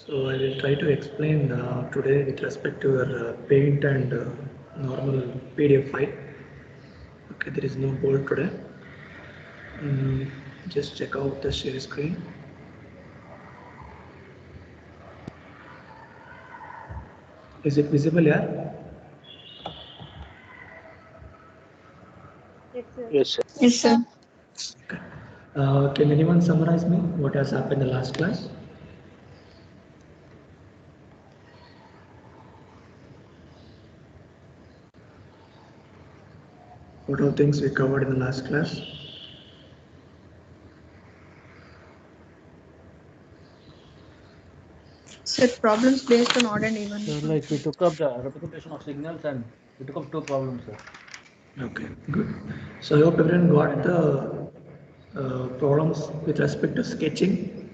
So I will try to explain today with respect to your paint and normal PDF file. Okay, there is no bold today. Just check out the share screen. Is it visible here? Yes, sir. Yes, sir. Yes, sir. Okay. Can anyone summarize me what has happened in the last class? What all things we covered in the last class? Sir, problems based on odd and even. So like we took up the representation of signals and we took up two problems, sir. Okay, good. So I hope everyone got the problems with respect to sketching,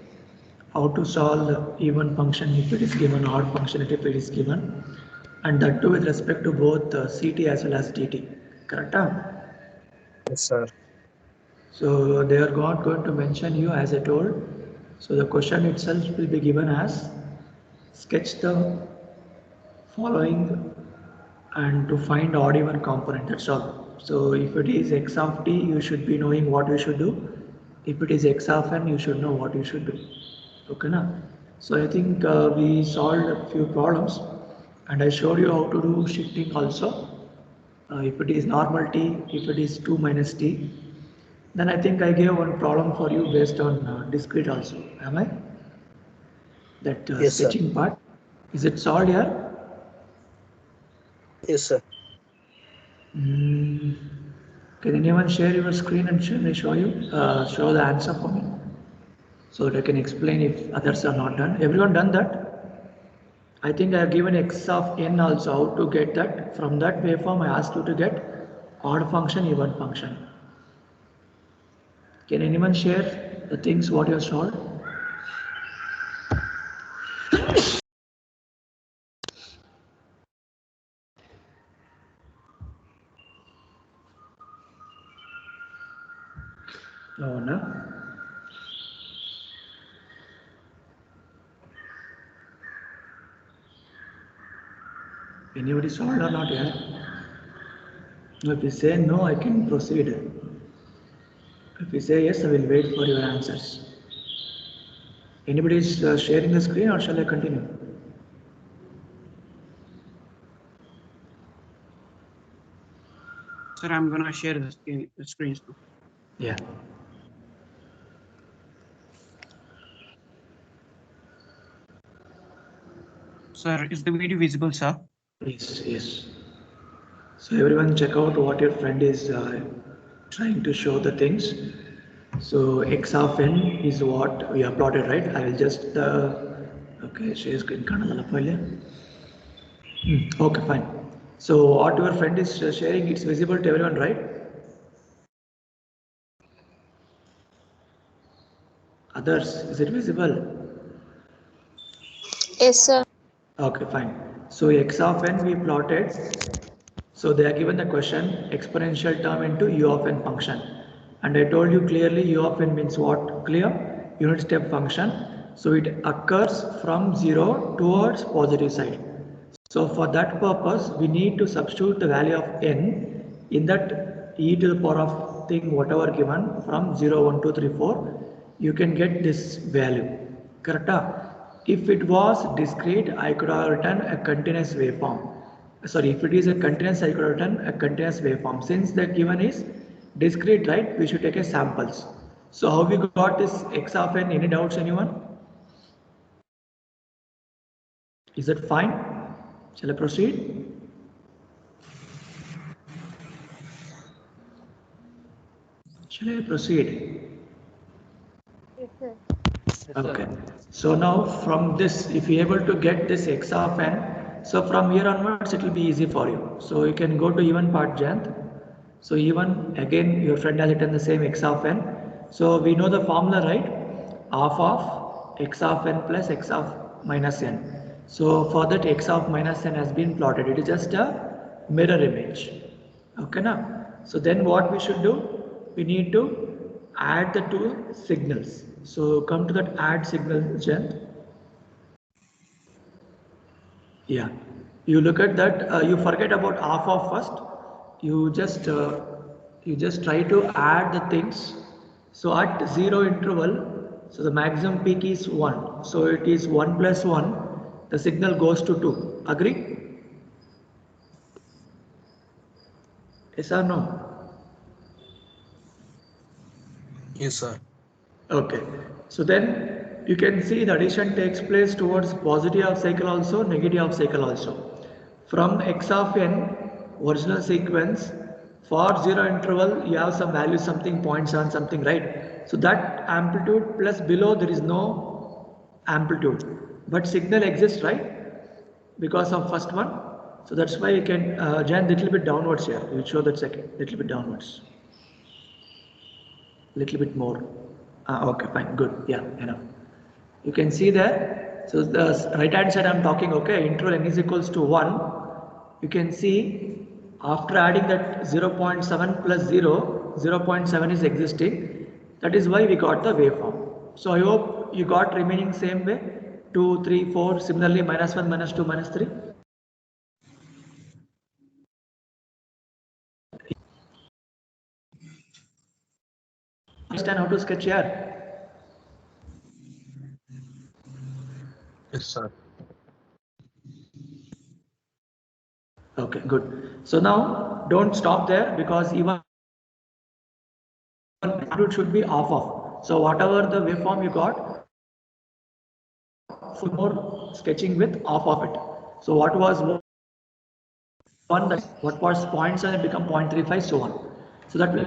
how to solve even function if it is given, odd function if it is given, and that too with respect to both CT as well as DT. Correct? Yes, sir. So they are not going to mention you as I told. So the question itself will be given as sketch the following and to find odd even component, that's all. So if it is x of t, you should be knowing what you should do. If it is x of n, you should know what you should do. Okay, na? So I think we solved a few problems and I showed you how to do shifting also. If it is normal t, if it is 2 minus t, then I think I gave one problem for you based on discrete also. Am I? That Yes, sir. sketching part. Is it solved here? Yes, sir. Can anyone share your screen and show you, show the answer for me? So that I can explain if others are not done. Everyone done that? I think I have given x of n also how to get that. From that waveform I asked you to get odd function, even function. Can anyone share the things what you have solved? No, no. Anybody solved or not yet? If you say no, I can proceed. If you say yes, I will wait for your answers. Anybody is sharing the screen or shall I continue? Sir, I'm gonna share the screens now. Yeah. Sir, is the video visible, sir? Yes, yes. So everyone check out what your friend is trying to show the things. So x of n is what we have plotted, right? I will just, okay, share screen. Okay, fine. So what your friend is sharing, it's visible to everyone, right? Others, is it visible? Yes, sir. Okay, fine. So x of n we plotted. So they are given the question exponential term into u of n function. And I told you clearly u of n means what? Clear? Unit step function. So it occurs from 0 towards positive side. So for that purpose, we need to substitute the value of n in that e to the power of thing whatever given from 0, 1, 2, 3, 4. You can get this value. Correct? If it was discrete, I could have written a continuous waveform. Sorry, if it is a continuous, I could have written a continuous waveform. Since the given is discrete, right, we should take a samples. So how we got this x of n? Any doubts, anyone? Is that fine? Shall I proceed? Shall I proceed? Yes, sir. Yes, sir. Okay. So now from this, if you're able to get this x of n, so from here onwards it will be easy for you. So you can go to even part, Janth. So even again your friend has written the same x of n. So we know the formula, right? Half of x of n plus x of minus n. So for that x of minus n has been plotted. It is just a mirror image. Okay now. So then what we should do? We need to add the two signals. So come to that add signal, Janth. Yeah, you look at that, you forget about half of first, you just try to add the things. So at zero interval, so the maximum peak is 1, so it is 1 plus 1, the signal goes to 2. Agree? Yes or no? Yes, sir. Okay, so then you can see the addition takes place towards positive half cycle also, negative half cycle also. From x of n, original sequence, for zero interval, you have some value, something 0.7 something, right? So that amplitude plus below there is no amplitude, but signal exists, right? Because of first one. So that's why you can, Jan, little bit downwards here. You show that second, little bit downwards. Little bit more. Okay, fine, good. Yeah, enough. You can see there. So the right hand side I'm talking, okay, interval n is equals to 1. You can see after adding that 0.7 plus 0, 0.7 is existing. That is why we got the waveform. So I hope you got remaining same way. 2, 3, 4, similarly -1, -2, -3. Understand how to sketch here? Yes, sir. Okay, good. So now don't stop there because even amplitude should be off of. So whatever the waveform you got, full more sketching with off of it. So what was one, that what was 0.7, it become 0.35, so on. So that will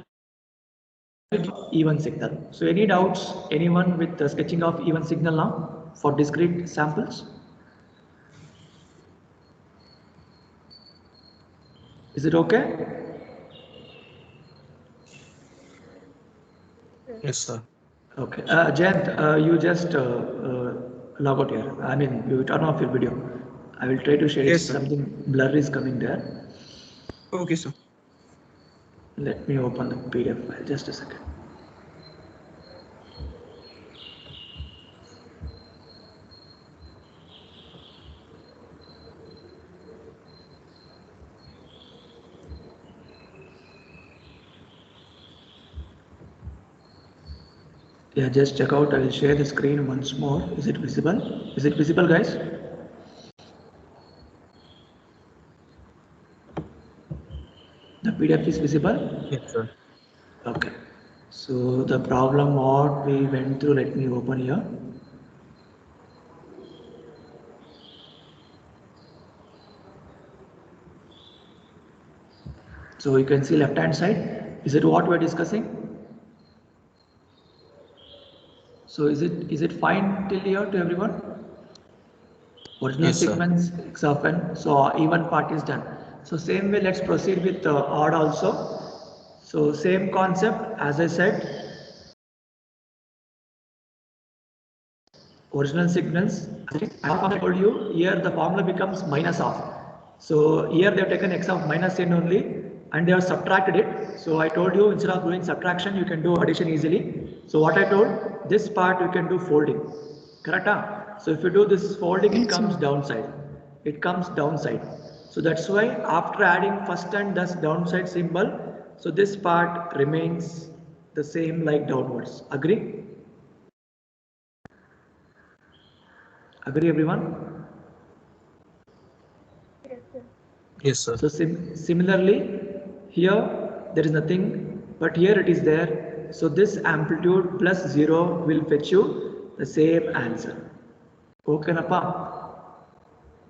give even signal. So any doubts, anyone with the sketching of even signal now for discrete samples? Is it okay? Yes, sir. Okay. Jayant, you just log out here. I mean, you turn off your video. I will try to share it. Yes, sir. Something blur is coming there. Okay, sir. Let me open the PDF file. Just a second. Yeah, just check out. I will share the screen once more. Is it visible? Is it visible, guys? The PDF is visible? Yes, sir. Okay. So the problem what we went through, let me open here. So you can see left hand side. Is it what we're discussing? So is it fine till here to everyone? Original Yes, sir. sequence x of n. So even part is done. So same way, let's proceed with odd also. So same concept as I said. Original signals. I told you here the formula becomes minus of. So here they have taken x of minus n only and they have subtracted it. So I told you instead of doing subtraction you can do addition easily. So what I told, this part you can do folding. Correct? Huh? So if you do this folding, it comes downside. It comes downside. So that's why after adding first and thus downside symbol, so this part remains the same like downwards. Agree? Agree everyone? Yes, sir. Yes, sir. So similarly, here there is nothing, but here it is there. So this amplitude plus 0 will fetch you the same answer. Okay, Napa?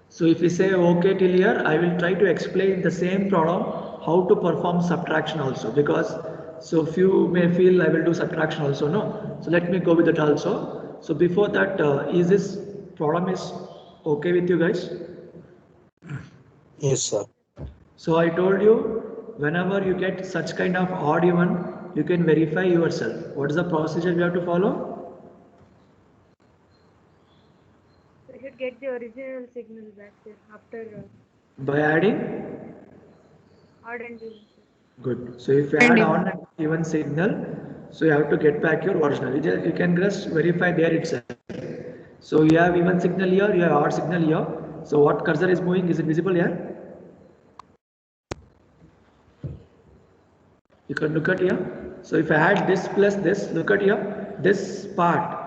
So if we say okay till here, I will try to explain the same problem how to perform subtraction also, because so few may feel I will do subtraction also, no. So let me go with that also. So before that, is this problem is okay with you guys? Yes, sir. So I told you, whenever you get such kind of odd even, you can verify yourself. What is the procedure we have to follow? We should get the original signal back, sir, after By adding? odd and even, sir. Good. So if you And add even. on an even signal, so you have to get back your original. You can just verify there itself. So you have even signal here, you have odd signal here. So what cursor is moving, is it visible here? You can look at here. So if I add this plus this, look at here, this part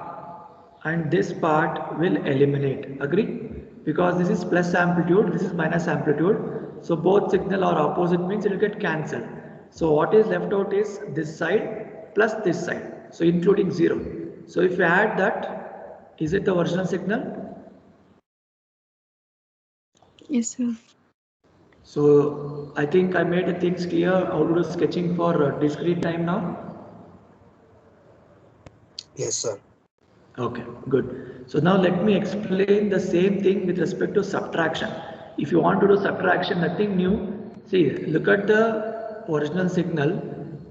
and this part will eliminate. Agree? Because this is plus amplitude, this is minus amplitude. So both signal are opposite, means it will get cancelled. So what is left out is this side plus this side. So including 0. So if you add that, is it the original signal? Yes, sir. So I think I made things clear how to do sketching for discrete time now. Yes, sir. Okay, good. So now let me explain the same thing with respect to subtraction. If you want to do subtraction, nothing new. See, look at the original signal.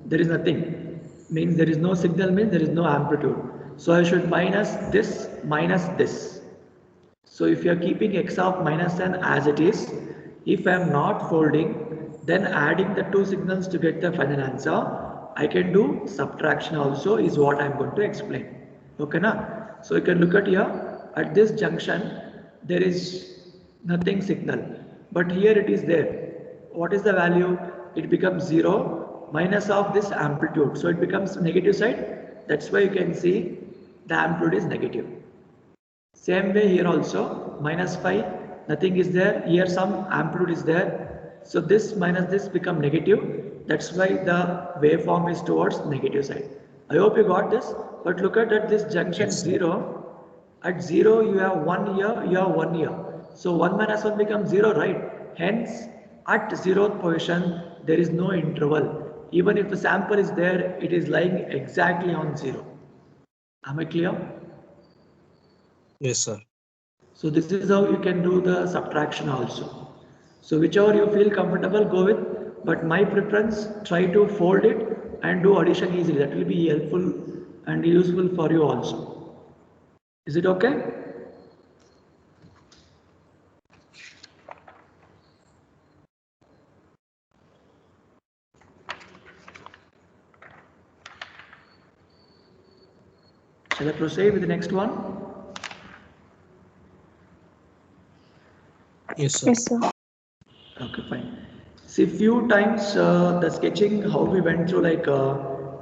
There is nothing. Means there is no signal, means there is no amplitude. So I should minus this minus this. So if you are keeping x of minus n as it is, if I am not folding, then adding the two signals to get the final answer, I can do subtraction also, is what I am going to explain. Okay, na? So you can look at here, at this junction, there is nothing signal, but here it is there. What is the value? It becomes 0 minus of this amplitude. So it becomes negative side. That's why you can see the amplitude is negative. Same way here also, minus 5, nothing is there. Here some amplitude is there. So this minus this become negative. That's why the waveform is towards negative side. I hope you got this. But look at this junction Yes, sir. 0. At 0 you have 1 here, you have 1 here. So 1 minus 1 becomes 0, right? Hence at 0th position there is no interval. Even if the sample is there, it is lying exactly on 0. Am I clear? Yes, sir. So this is how you can do the subtraction also. So whichever you feel comfortable, go with. But my preference, try to fold it and do addition easily. That will be helpful and useful for you also. Is it okay? Shall I proceed with the next one? Yes, sir. Yes, sir. Okay, fine. See, few times the sketching, how we went through like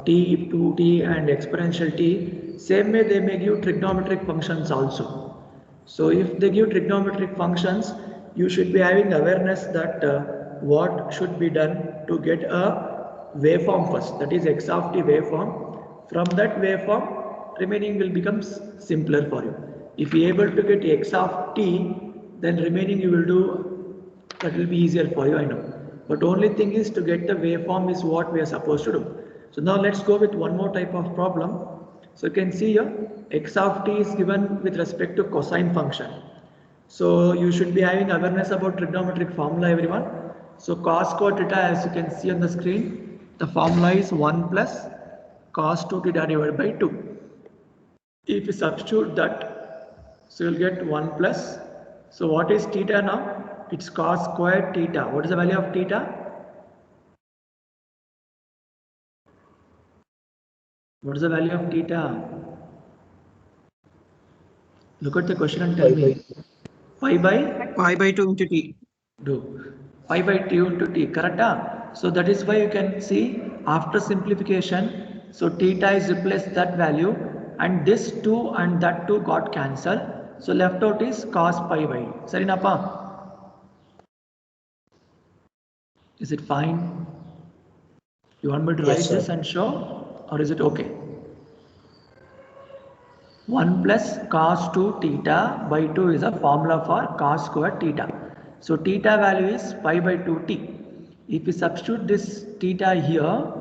t, 2t and exponential t, same way they may give trigonometric functions also. So if they give trigonometric functions, you should be having awareness that what should be done to get a waveform first, that is x of t waveform. From that waveform, remaining will become simpler for you. If you are able to get x of t, then remaining you will do, that will be easier for you, I know. But only thing is to get the waveform is what we are supposed to do. So now let's go with one more type of problem. So you can see here, x of t is given with respect to cosine function. So you should be having awareness about trigonometric formula, everyone. So cos square theta, as you can see on the screen, the formula is 1 plus cos 2 theta divided by 2. If you substitute that, so you'll get 1 plus. So what is theta now? It's cos square theta. What is the value of theta? What is the value of theta? Look at the question and tell me. Pi by Pi by 2 into t. do. Pi by 2 into t, correct? So that is why you can see after simplification, so theta is replaced that value and this 2 and that 2 got cancelled. So left out is cos pi by. Sarinappa? Is it fine? You want me to Yes, write sir. this and show, or is it okay? 1 plus cos 2 theta by 2 is a formula for cos square theta. So theta value is pi by 2t. If we substitute this theta here,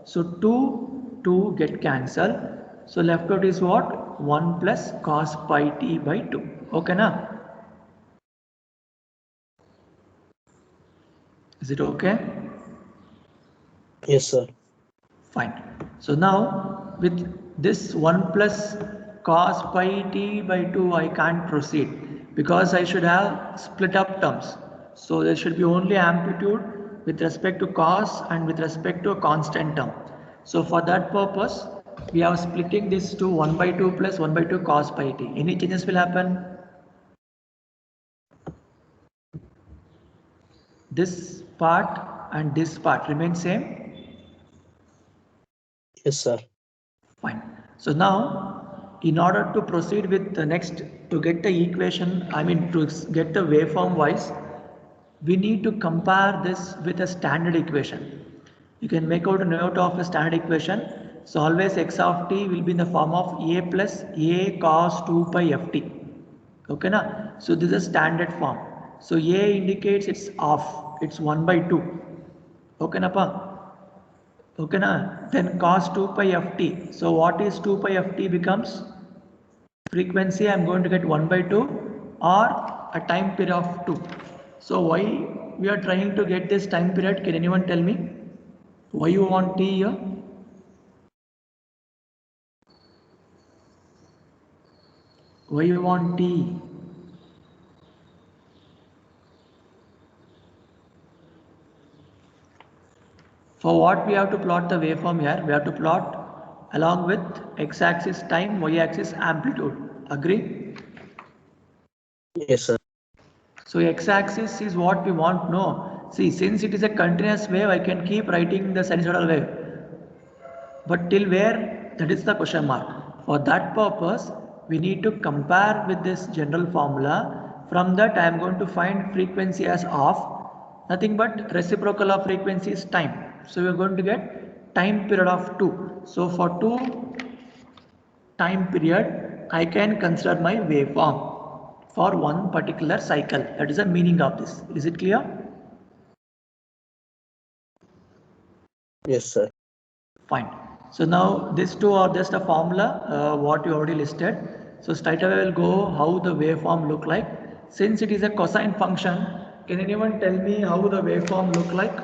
so 2 get cancelled. So left out is what? 1 plus cos pi t by 2. Okay, na? Is it okay? Yes, sir. Fine. So now with this 1 plus cos pi t by 2, I can't proceed because I should have split up terms. So there should be only amplitude with respect to cos and with respect to a constant term. So for that purpose, we are splitting this to 1 by 2 plus 1 by 2 cos pi t. Any changes will happen? this part and this part remain same? Yes, sir. Fine. So now, in order to proceed with the next, to get the equation, I mean to get the waveform wise, we need to compare this with a standard equation. You can make out a note of a standard equation. So always x of t will be in the form of a plus a cos 2 pi ft. Okay na? So this is a standard form. So a indicates it's off, it's 1 by 2. Okay na pa? Okay na? Then cos 2 pi ft. So what is 2 pi ft becomes? Frequency I am going to get 1 by 2 or a time period of 2. So why we are trying to get this time period? Can anyone tell me? Why you want t here? Why you want t? For what we have to plot the waveform here? We have to plot along with x-axis time, y-axis amplitude. Agree? Yes, sir. So x-axis is what we want. No. See, since it is a continuous wave, I can keep writing the sinusoidal wave. But till where? That is the question mark. For that purpose, we need to compare with this general formula. From that, I am going to find frequency as off. Nothing but reciprocal of frequency is time. So we are going to get time period of 2. So for 2 time period, I can consider my waveform for one particular cycle. That is the meaning of this. Is it clear? Yes, sir. Fine. So now these two are just a formula what you already listed. So straight away we'll go how the waveform look like. Since it is a cosine function, can anyone tell me how the waveform look like?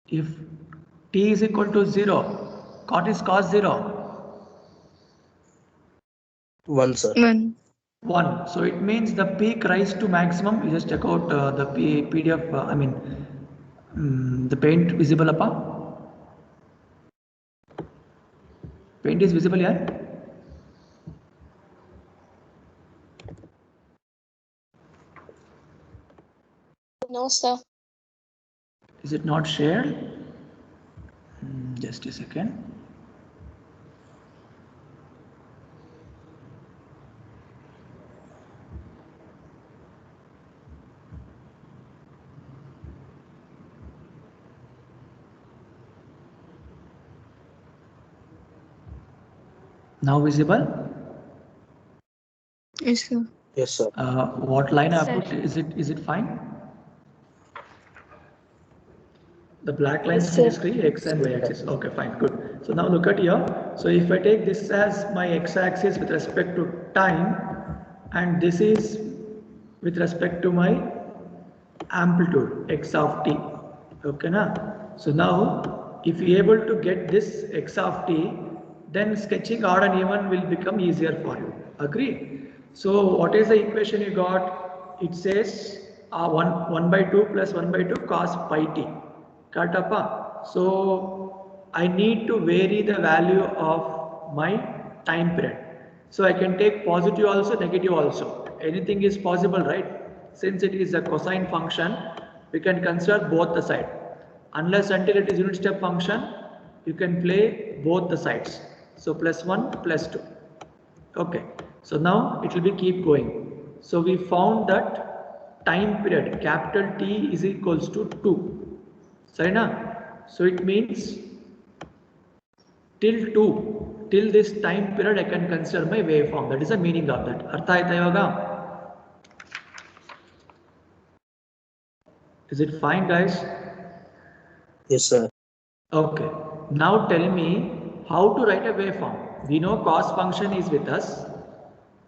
If t is equal to 0, what is cos 0? 1, sir. 1. 1. So it means the peak rise to maximum. You just check out the PDF, the paint visible upon. Paint is visible here. No, sir. Is it not shared? Just a second. Now visible? Yes, sir. Yes, sir. What line I Sir. put? Is it fine? The black lines Yes, in the sir. screen, x and y axis. Okay, fine, good. So now look at here. So if I take this as my x axis with respect to time, and this is with respect to my amplitude x of t. Okay, na? So now if you are able to get this x of t, then sketching odd and even will become easier for you. Agree? So what is the equation you got? It says 1 by 2 plus 1 by 2 cos pi t. Correct? So I need to vary the value of my time period. So I can take positive also, negative also. Anything is possible, right? Since it is a cosine function, we can consider both the sides. Unless until it is unit step function, you can play both the sides. So plus 1, plus 2. Okay. So now it will be keep going. So we found that time period capital T is equals to 2. Sarina? So it means till 2, till this time period I can consider my waveform. That is the meaning of that. Artha aita ivaga? Is it fine, guys? Yes, sir. Okay. Now tell me how to write a waveform. We know cos function is with us.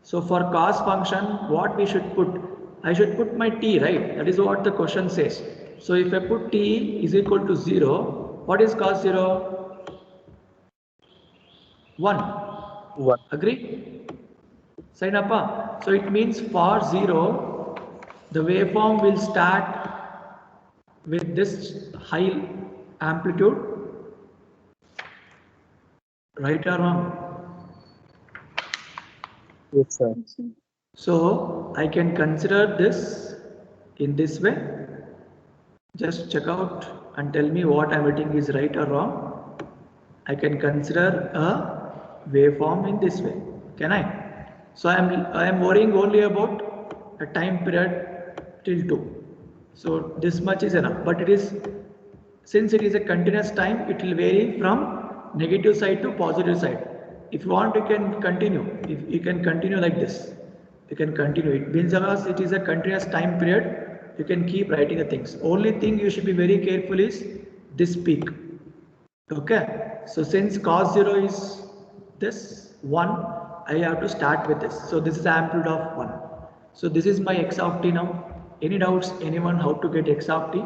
So for cos function, what we should put? I should put my t, right? That is what the question says. So if I put t is equal to 0, what is cos 0? 1. 1. Agree? Sign up. So it means for 0, the waveform will start with this high amplitude Right or wrong? Yes, sir. So I can consider this in this way. Just check out and tell me what I'm writing is right or wrong. I can consider a waveform in this way. Can I? So I am worrying only about a time period till 2. So this much is enough. But it is, since it is a continuous time, it will vary from negative side to positive side. If you want, you can continue. If you can continue like this, you can continue. It means it is a continuous time period. You can keep writing the things. Only thing you should be very careful is this peak. Okay, so since cos 0 is this 1, I have to start with this. So this is amplitude of 1. So this is my x of t now. Any doubts, anyone, how to get x of t?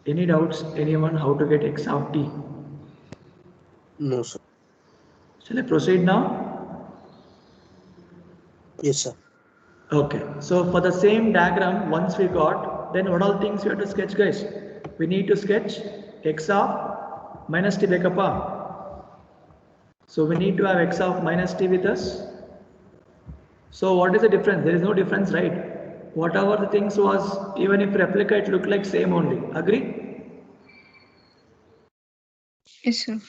Any doubts, anyone, how to get x of t? No, sir. Shall I proceed now? Yes, sir. Okay, so for the same diagram, once we got, then what all things we have to sketch, guys? We need to sketch x of minus t bekappa. So we need to have x of minus t with us. So what is the difference? There is no difference, right? Whatever the things was, even if replica, it looked like same only. Agree? Yes, sir.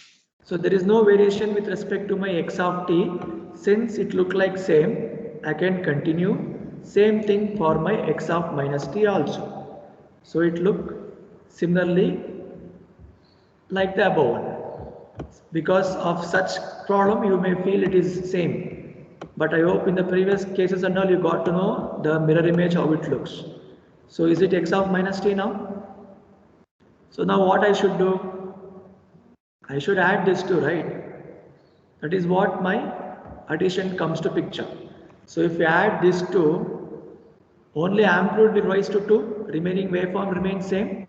So there is no variation with respect to my x of t. Since it look like same, I can continue. Same thing for my x of minus t also. So it look similarly like the above one. Because of such problem, you may feel it is same. But I hope in the previous cases and all, you got to know the mirror image, how it looks. So is it x of minus t now? So now what I should do? I should add this to, right? That is what my addition comes to picture. So if we add this to, only amplitude will rise to 2, remaining waveform remains same.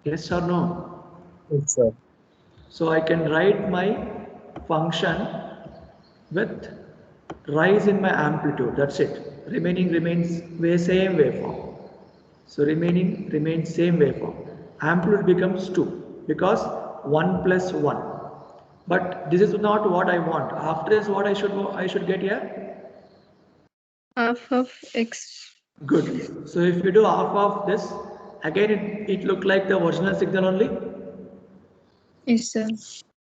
Yes or no? Yes, sir. So I can write my function with rise in my amplitude. That's it. Remaining remains same waveform. So remaining remains same waveform. Amplitude becomes 2 because 1 plus 1. But this is not what I want. After this, what I should get here? Half of x. Good. So if you do half of this, again it look like the original signal only. Yes, sir.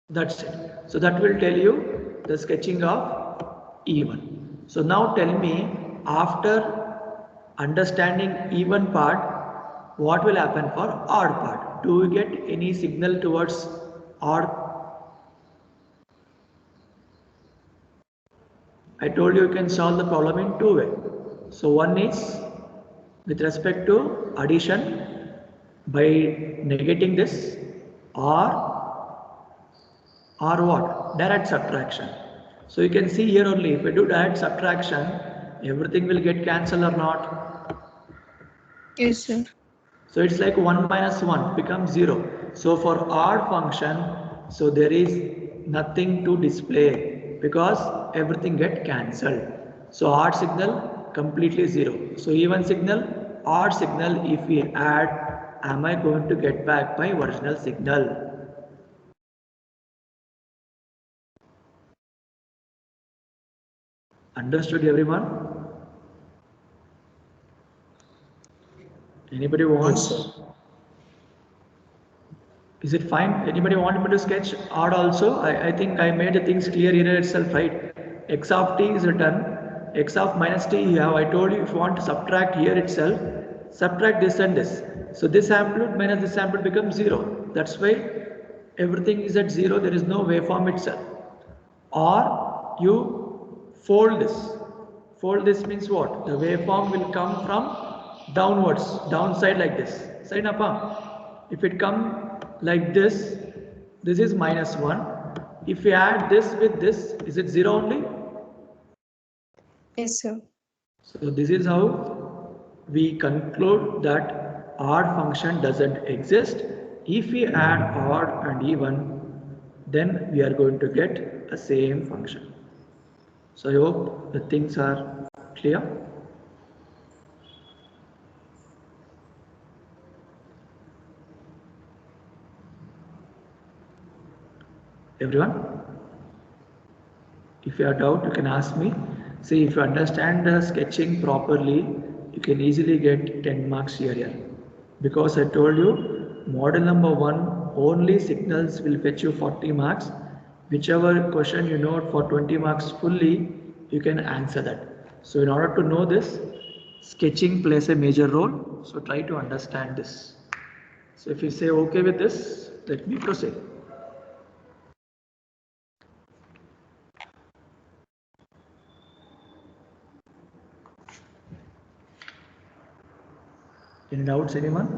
That's it. So that will tell you the sketching of even. So now tell me, after understanding even part, what will happen for odd part? Do we get any signal towards odd? I told you can solve the problem in 2 ways. So one is with respect to addition by negating this, or what? Direct subtraction. So you can see here only, if we do direct subtraction, everything will get cancelled or not? Yes, sir. So it's like 1 minus 1 becomes 0. So for odd function, so there is nothing to display because everything get cancelled. So odd signal completely 0. So even signal, odd signal, if we add, am I going to get back my original signal? Understood, everyone? Anybody wants? Yes, sir. Is it fine? Anybody want me to sketch odd also? I think I made the things clear here itself, right? X of t is written. X of minus t you have. I told you if you want to subtract here itself, subtract this and this. So this amplitude minus this amplitude becomes 0. That's why everything is at 0. There is no waveform itself. Or you fold this. Fold this means what? The waveform will come from downwards, downside like this. Side up. If it come like this is minus 1. If we add this with this, is it 0 only? Yes, sir. So this is how we conclude that odd function doesn't exist. If we add odd and even, then we are going to get a same function. So I hope the things are clear. Everyone? If you have doubt, you can ask me. See, if you understand the sketching properly, you can easily get 10 marks here. Because I told you, model number 1, only signals will fetch you 40 marks. Whichever question you note for 20 marks fully, you can answer that. So in order to know this, sketching plays a major role. So try to understand this. So if you say okay with this, let me proceed. Any doubts, anyone?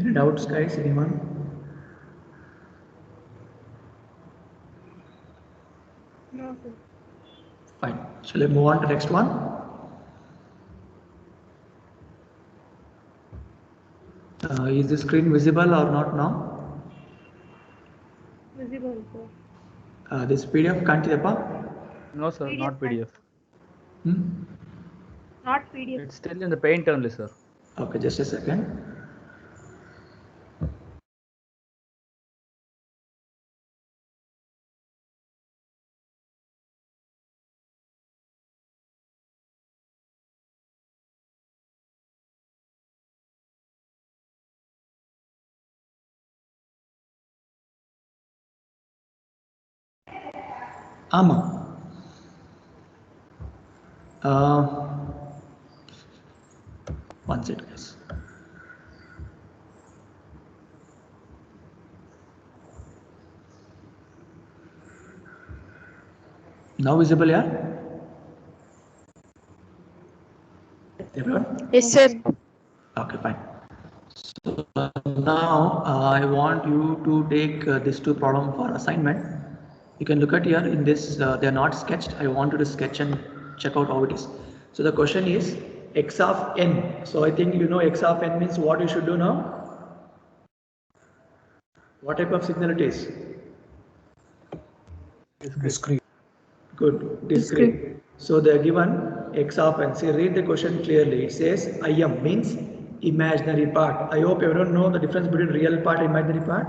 Any doubts, guys? Anyone? No, sir. Fine. Shall I move on to next one? Is the screen visible or not now? Visible, sir. This PDF ಕಾಣ್ತಿದೆಪ್ಪ? No, sir, not PDF. Not PDF. It's still in the paint only, sir. Okay, just a second. ஆமா. One second, guys. Now visible, yeah? Everyone? Yes, sir. Okay, fine. So now I want you to take these two problems for assignment. You can look at here in this, they are not sketched. I want you to sketch and check out how it is. So the question is x of n. So I think you know x of n means what you should do now? What type of signal it is? Discrete. Good, discrete. So they are given x of n. See, read the question clearly. It says Im means imaginary part. I hope everyone know the difference between real part and imaginary part.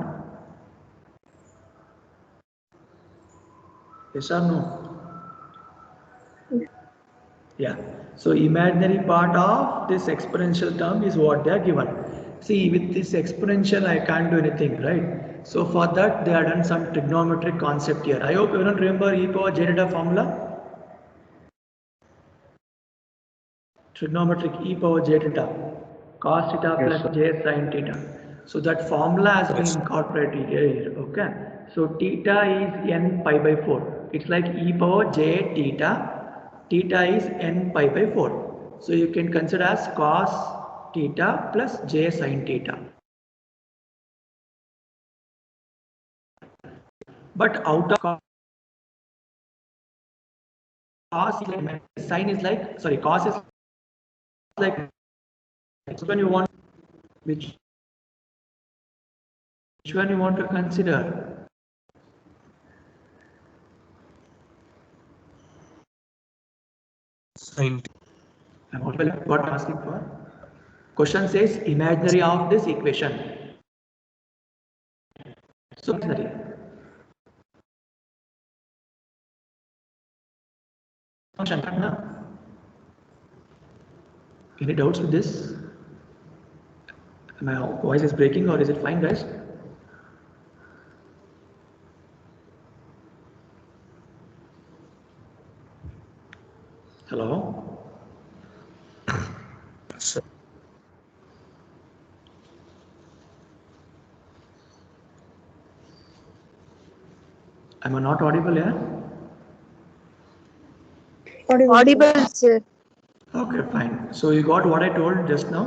Yes or no? Yeah. So imaginary part of this exponential term is what they are given. See, with this exponential, I can't do anything, right? So for that, they have done some trigonometric concept here. I hope everyone remember e power j theta formula. Trigonometric e power j theta, cos theta plus j sin theta. So that formula has been incorporated here. Okay. So theta is n pi by 4. It's like e power j theta. Theta is n pi by 4. So you can consider as cos theta plus j sin theta. But out of cos sin is like, sorry, cos is like, which one you want, which one you want to consider? Sin. I'm audible, what I'm asking for. Question says imaginary of this equation. So imaginary. Function. Any doubts with this? My voice is breaking or is it fine, guys? Hello? Sir. Am I not audible here? Audible, sir. Okay, fine. So you got what I told just now.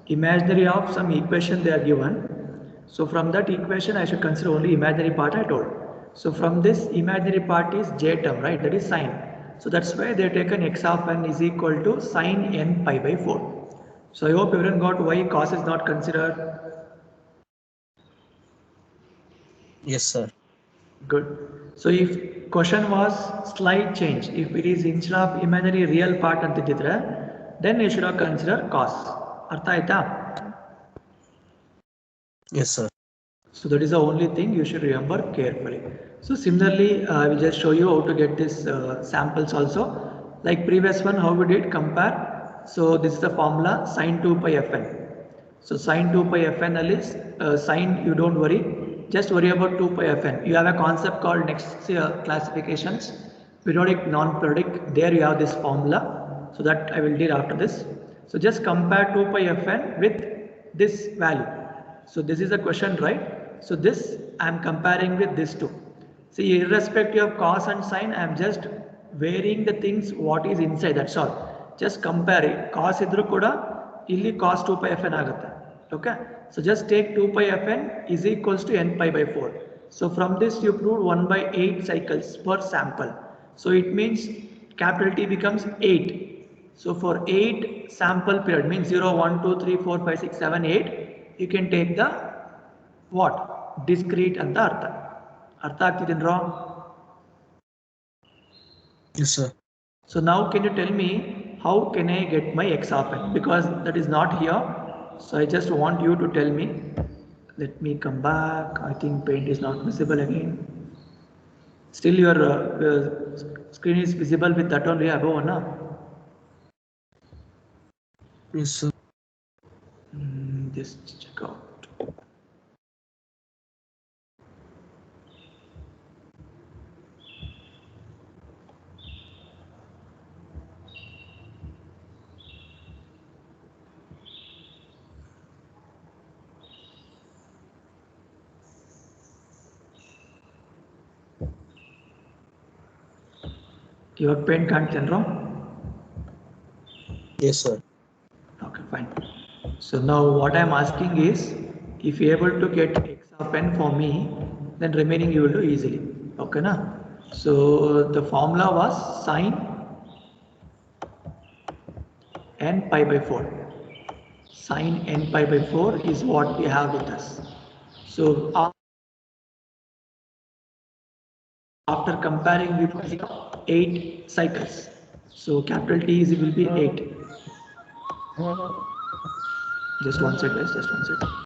Imaginary of some equation they are given. So from that equation, I should consider only imaginary part I told. So from this imaginary part is j term, right? That is sine. So that's why they have taken x of n is equal to sine n pi by 4. So I hope everyone got why cos is not considered. Yes, sir. Good. So if question was slight change, if it is instead of imaginary real part ಅಂತಿದ್ರೆ then you should have considered cos. Artha aita? Yes, sir. So that is the only thing you should remember carefully. So similarly, I will just show you how to get this samples also. Like previous one, how we did compare. So this is the formula sin 2 pi fn. So sin 2 pi fn is sin, you don't worry, just worry about 2 pi fn. You have a concept called next classifications, periodic, non-periodic. There you have this formula. So that I will do after this. So just compare 2 pi fn with this value. So this is a question, right? So this I am comparing with this two. See, irrespective of cos and sine, I am just varying the things what is inside, that's all. Just compare it. Cos idru kuda illi cos 2 pi fn agutte. Okay. So just take 2 pi fn is equals to n pi by 4. So from this you proved 1 by 8 cycles per sample. So it means capital T becomes 8. So for 8 sample period means 0, 1, 2, 3, 4, 5, 6, 7, 8. You can take the what? Discrete and the artha. Artha ಆಗ್ತಿದೇನ್ wrong? Yes, sir. So now can you tell me how can I get my x of n? Because that is not here. So I just want you to tell me. Let me come back. I think paint is not visible again. Still your screen is visible with that only above, na? Yes, sir. Just check out. Your pen can't tell wrong? Yes, sir. Okay, fine. So now what I am asking is, if you are able to get x of n for me, then remaining you will do easily. Okay, na? So the formula was sin n pi by 4. Sin n pi by 4 is what we have with us. So after comparing with 8 cycles, so capital T is will be 8. Just one second, guys, just one second.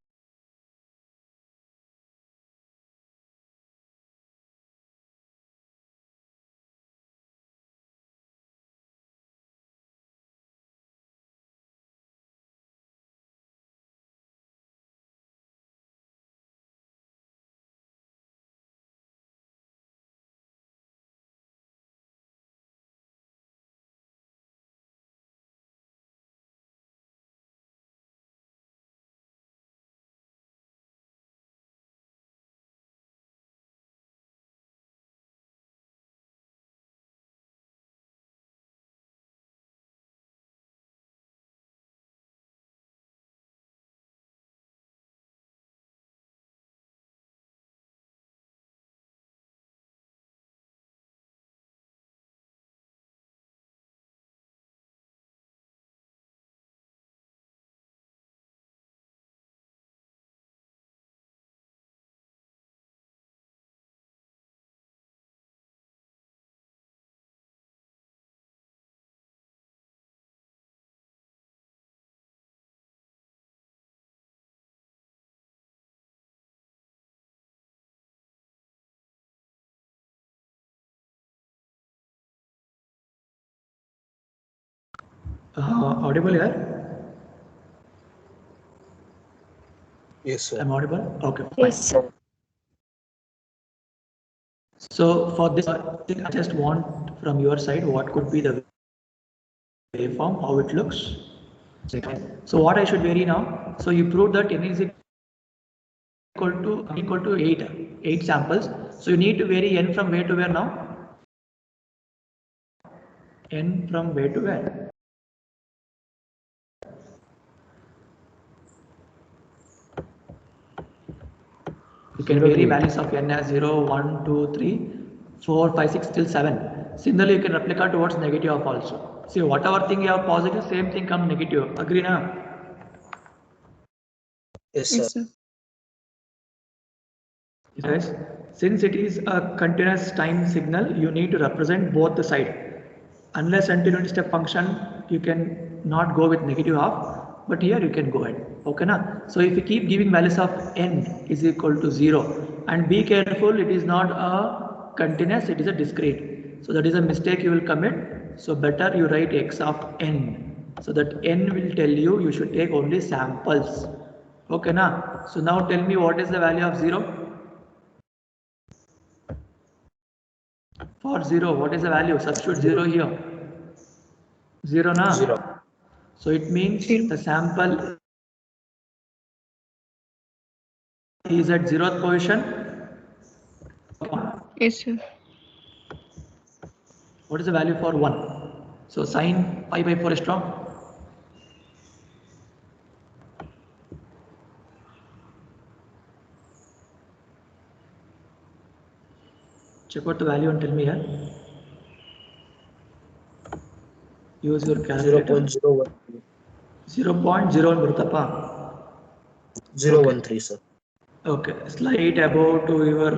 Audible here? Yes, sir. I'm audible? Okay, fine. Yes, sir. So for this, I just want from your side what could be the waveform, how it looks. So what I should vary now? So you proved that n is equal to 8 samples. So you need to vary n from where to where now? N from where to where? You can vary values of n as 0, 1, 2, 3, 4, 5, 6 till 7. Similarly, you can replicate towards negative of also. See, whatever thing you have positive, same thing come negative. Agree na? Yes, sir. Yes, sir. Yes. Since it is a continuous time signal, you need to represent both the side. Unless until unit step function you can not go with negative half, but here you can go ahead. Okay, na? So if you keep giving values of n is equal to 0, and be careful, it is not a continuous, it is a discrete. So that is a mistake you will commit. So better you write x of n. So that n will tell you should take only samples. Okay, na? So now tell me what is the value of 0? For 0, what is the value? Substitute 0 here. 0 na? 0. So it means Zero. the sample is at 0th position. Yes, sir. What is the value for 1? So sin pi by 4 is strong. Check out the value and tell me here. Use your calculator. 0.013. 0.01 ಬರುತ್ತಪ್ಪ. 013, sir. Okay, slight above to your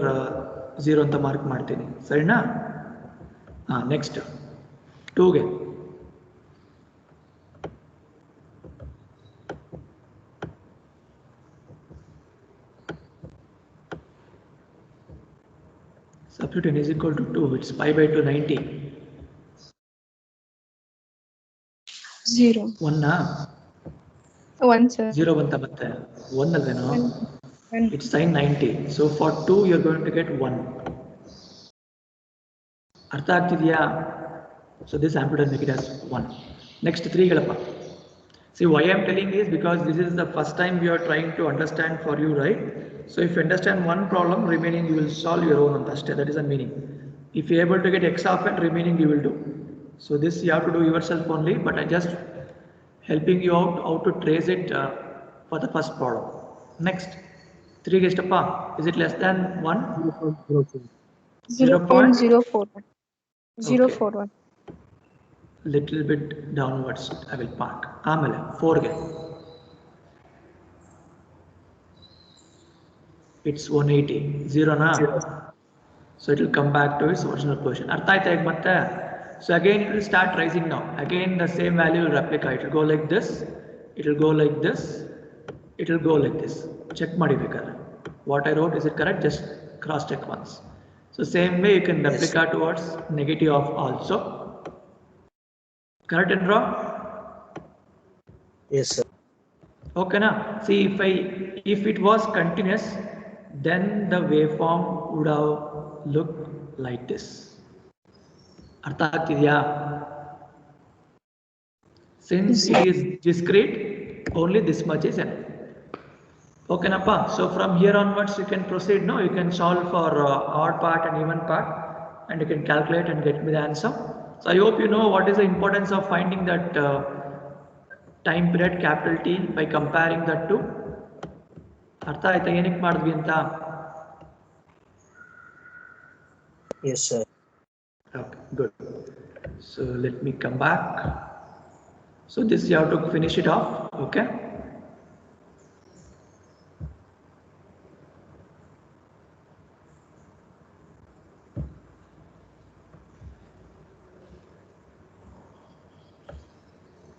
0 ಅಂತ mark ಮಾಡ್ತೀನಿ, ಸರಿನಾ? Next 2ಗೆ substitute n is equal to 2, it's pi by 2 90. 0. 1 1, sir. 0 ಬಂತ ಮತ್ತೆ 1 ಅಲ್ವೇನೋ? 1. It's sin 90. So for 2 you're going to get 1. ಅರ್ಥ ಆಗ್ತಿದೆಯಾ? So this amplitude make it as 1. Next 3 ಗಳಪ್ಪ. See why I am telling is because this is the first time we are trying to understand for you, right? So if you understand one problem, remaining you will solve your own on that. That is the meaning. If you are able to get x of n, remaining you will do. So this you have to do yourself only, but I just helping you out how to trace it for the first problem. Next 3 gestappa, is it less than 1? 0.041. 041. Little bit downwards I will park. ಆಮೇಲೆ 4ಗೆ it's 180. 0 na? So it will come back to its original position. ಅರ್ಥ ಆಯ್ತಾ ಈಗ ಮತ್ತೆ? So again it will start rising now. Again the same value will replicate. It will go like this, it will go like this, it will go like this. Check ಮಾಡಿ ಬೇಕಾದ್ರೆ. What I wrote, is it correct? Just cross check once. So same way you can replicate towards negative of also. Correct and wrong? Yes, sir. Okay na? See if it was continuous, then the waveform would have looked like this. ಅರ್ಥ ಆಗ್ತಿದೆಯಾ? Since it is discrete, only this much is enough. Okay nappa? So from here onwards you can proceed now. You can solve for odd part and even part, and you can calculate and get me the answer. So I hope you know what is the importance of finding that time period capital T by comparing that to. ಅರ್ಥ ಆಯ್ತಾ ಏನಕ್ಕೆ ಮಾಡಿದ್ವಿ ಅಂತ? Yes, sir. Okay, good. So let me come back. So this you have to finish it off. Okay.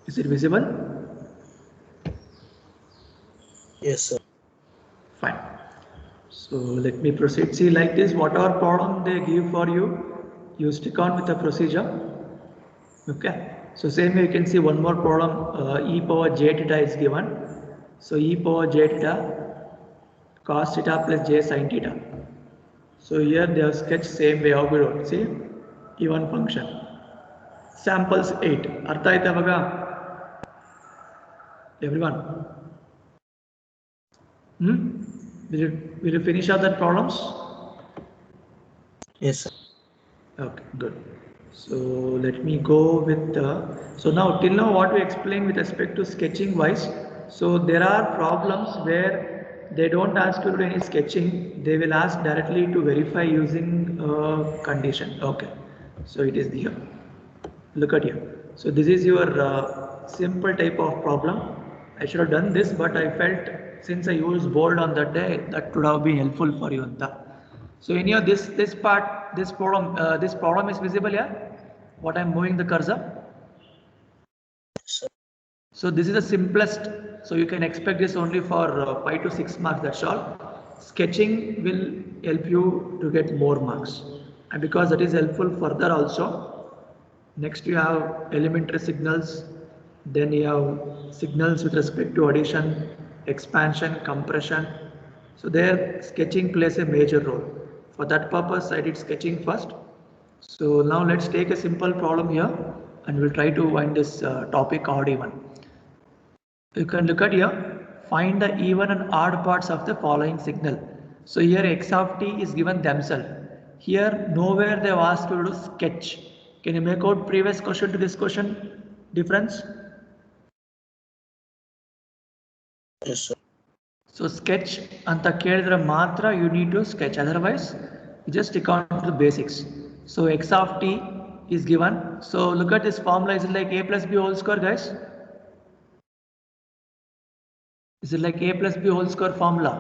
Is it visible? Yes, sir. Fine. So let me proceed. See, like this, whatever problem they give for you, you stick on with the procedure. Okay. So same way you can see one more problem. E power j theta is given. So e power j theta cos theta plus j sin theta. So here they have sketched same way how we wrote. See, even function. Samples 8. Artha aita baga? Everyone. Will you finish out that problems? Yes, sir. Okay, good. So let me go with so now till now what we explained with respect to sketching wise. So there are problems where they don't ask you to do any sketching. They will ask directly to verify using condition. Okay. So it is here. Look at here. So this is your simple type of problem. I should have done this, but I felt since I used bold on that day, that would have been helpful for you. So in here, this part, this problem is visible here. What I'm moving the cursor. sir. So this is the simplest. So you can expect this only for 5 to 6 marks. That's all. Sketching will help you to get more marks, and because that is helpful further also. Next you have elementary signals, then you have signals with respect to addition, expansion, compression. So there sketching plays a major role. For that purpose I did sketching first. So now let's take a simple problem here and we'll try to find this topic odd even. You can look at here, find the even and odd parts of the following signal. So here x of t is given themselves. Here nowhere they have asked you to sketch. Can you make out previous question to this question difference? Yes, sir. So sketch anta kelidre matra you need to sketch, otherwise you just stick on to the basics. So x of t is given. So look at this formula. Is it like a plus b whole square, guys? Is it like a plus b whole square formula?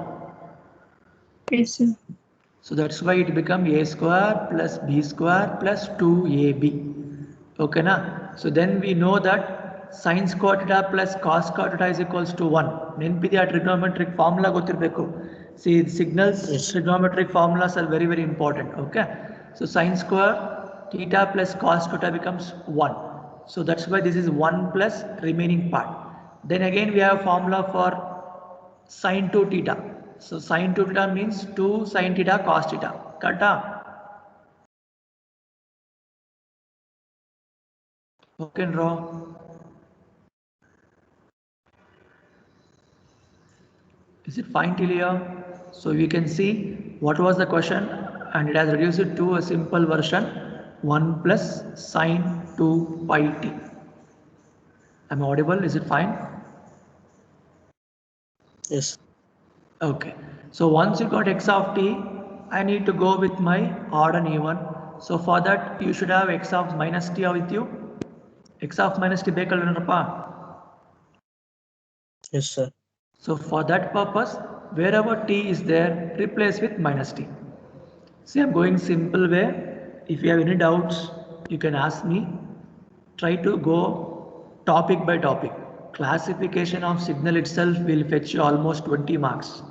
Yes, sir. So that's why it become a square plus b square plus 2ab. Okay na? So then we know that sin square theta plus cos square theta is equals to 1. Nenpidya trigonometric formula gotirbeku. See, the signals, Yes. trigonometric formulas are very important. Okay. So sin square theta plus cos theta becomes 1. So that's why this is 1 plus remaining part. Then again we have formula for sin 2 theta. So sin 2 theta means 2 sin theta cos theta. Correct? Okay, wrong. Is it fine till here? So we can see what was the question and it has reduced it to a simple version 1 plus sin 2 pi t. Am I audible? Is it fine? Yes. Okay. So once you got x of t, I need to go with my odd and even. So for that you should have x of minus t with you. X of minus t bekal. Yes, sir. So for that purpose, wherever t is there, replace with minus t. See, I'm going simple way. If you have any doubts, you can ask me. Try to go topic by topic. Classification of signal itself will fetch you almost 20 marks.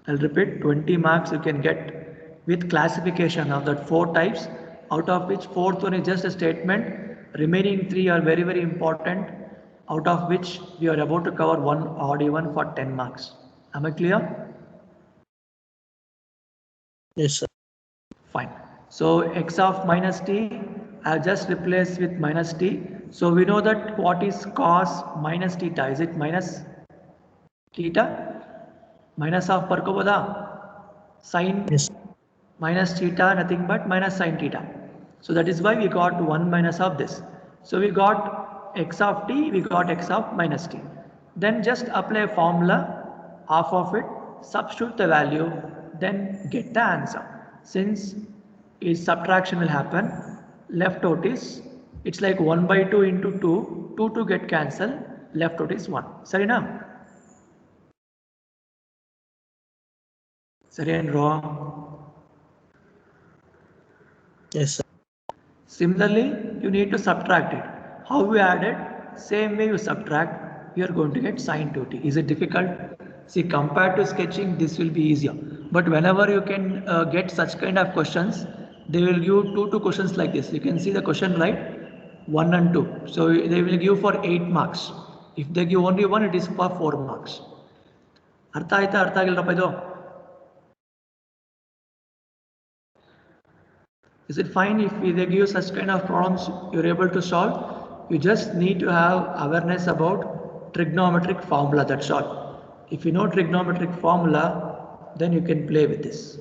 I'll repeat, 20 marks you can get with classification of that 4 types, out of which 4th one is just a statement. Remaining 3 are very important, out of which we are about to cover one odd even for 10 marks. Am I clear? Yes, sir. Fine. So x of minus t, I'll just replace with minus t. So we know that what is cos minus theta? Is it minus theta? Minus of parkoboda? Sin Yes. minus theta, nothing but minus sin theta. So that is why we got 1 minus of this. So we got x of t, we got x of minus t. Then just apply a formula, half of it, substitute the value, then get the answer. Since is subtraction will happen, left out is, it's like 1 by 2 into 2, 2 to get cancelled, left out is 1. Sorry na? Sorry and wrong. Yes, sir. Similarly, you need to subtract it. How we added? Same way you subtract, you are going to get sin 2t. Is it difficult? See, compared to sketching, this will be easier. But whenever you can get such kind of questions, they will give two questions like this. You can see the question, right? 1 and 2. So they will give for 8 marks. If they give only 1, it is for 4 marks. Artha aita, artha agilrappa idu? Is it fine if they give you such kind of problems you're able to solve? You just need to have awareness about trigonometric formula, that's all. If you know trigonometric formula, then you can play with this.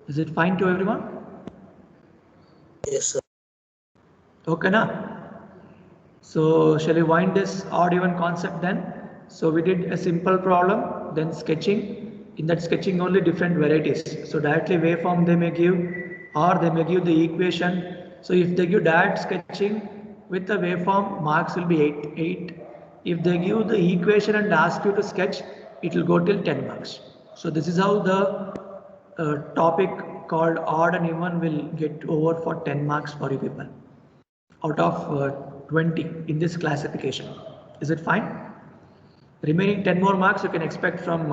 Is it fine to everyone? Yes, sir. Okay, na? So shall we wind this odd even concept then? So we did a simple problem, then sketching. In that sketching only different varieties. So directly waveform they may give, or they may give the equation. So if they give direct sketching with the waveform, marks will be 8. If they give the equation and ask you to sketch, it will go till 10 marks. So this is how the topic called odd and even will get over for 10 marks for you people out of 20 in this classification. Is it fine? Remaining 10 more marks you can expect from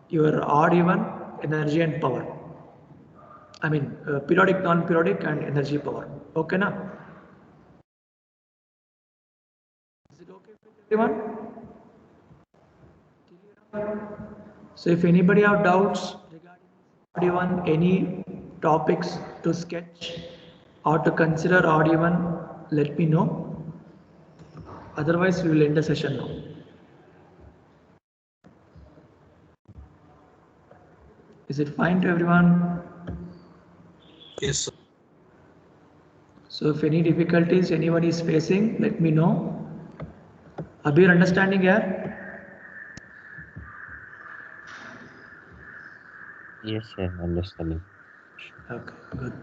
your odd even, energy and power. I mean periodic, non-periodic and energy power. Okay now? Is it okay with everyone? So if anybody have doubts regarding odd even, any topics to sketch or to consider odd even, let me know. Otherwise, we will end the session now. Is it fine to everyone? Yes, sir. So if any difficulties anyone is facing, let me know. Abhi, understanding here? Yes, sir. Understanding. Okay, good.